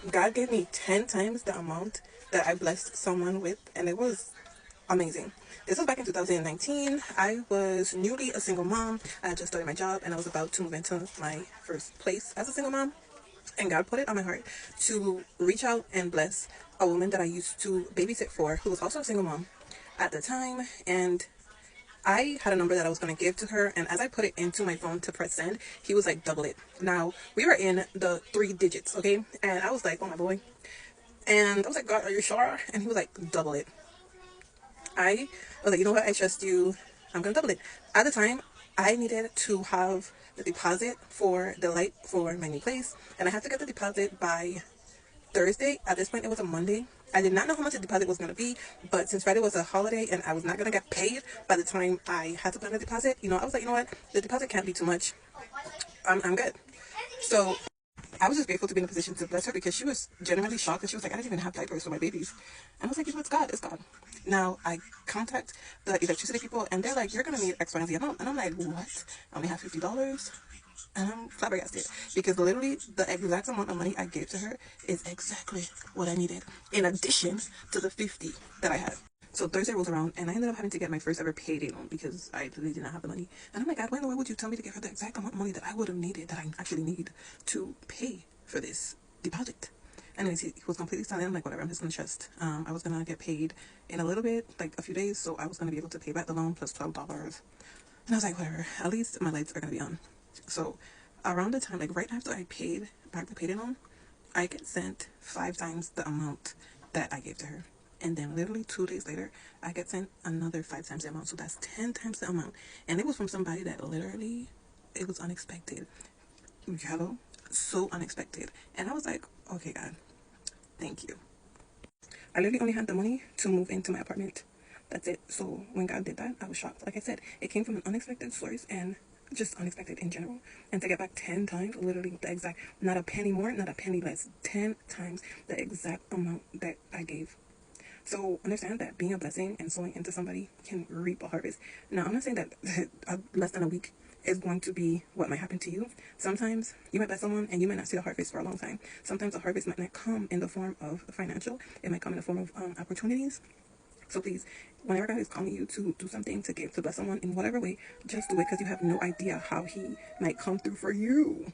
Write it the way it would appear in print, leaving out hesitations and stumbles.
God gave me 10 times the amount that I blessed someone with, and it was amazing. This was back in 2019. I was newly a single mom. I had just started my job and I was about to move into my first place as a single mom. And God put it on my heart to reach out and bless a woman that I used to babysit for, who was also a single mom at the time. And I had a number that I was going to give to her, and as I put it into my phone to press send, he was like, double it. Now, we were in the 3 digits, okay? And I was like, oh my boy. And I was like, God, are you sure? And he was like, double it. I was like, you know what? I trust you. I'm going to double it. At the time, I needed to have the deposit for the light for my new place, and I had to get the deposit by Thursday. At this point, it was a Monday. I did not know how much the deposit was going to be, but since Friday was a holiday and I was not going to get paid by the time I had to put in the deposit, I was like, you know what? The deposit can't be too much. I'm good. So I was just grateful to be in a position to bless her because she was genuinely shocked and she was like, I didn't even have diapers for my babies. And I was like, you know, it's God, it's God. Now I contact the electricity people and they're like, you're going to need X, Y, and Z amount. And I'm like, what? I only have $50? And I'm flabbergasted because literally the exact amount of money I gave to her is exactly what I needed in addition to the 50 that I had. So Thursday rolls around and I ended up having to get my first ever payday loan because I really did not have the money. And I'm like, God, why would you tell me to give her the exact amount of money that I would have needed, that I actually need to pay for this deposit? Anyways, he was completely silent. I'm like, whatever, I'm just gonna trust. I was gonna get paid in a little bit, like a few days, so I was gonna be able to pay back the loan plus $12. And I was like, whatever, at least my lights are gonna be on. So around the time, like right after I paid back the payday loan, I get sent 5 times the amount that I gave to her. And then literally 2 days later, I get sent another 5 times the amount. So that's 10 times the amount. And it was from somebody that literally, it was unexpected. Hello? So unexpected. And I was like, okay, God, thank you. I literally only had the money to move into my apartment. That's it. So when God did that, I was shocked. Like I said, it came from an unexpected source and just unexpected in general. And to get back 10 times, literally the exact, not a penny more, not a penny less, 10 times the exact amount that I gave. So understand that being a blessing and sowing into somebody can reap a harvest. Now, I'm not saying that less than a week is going to be what might happen to you. Sometimes you might bless someone and you might not see the harvest for a long time. Sometimes the harvest might not come in the form of financial. It might come in the form of opportunities. So please, whenever God is calling you to do something, to give, to bless someone in whatever way, just do it because you have no idea how he might come through for you.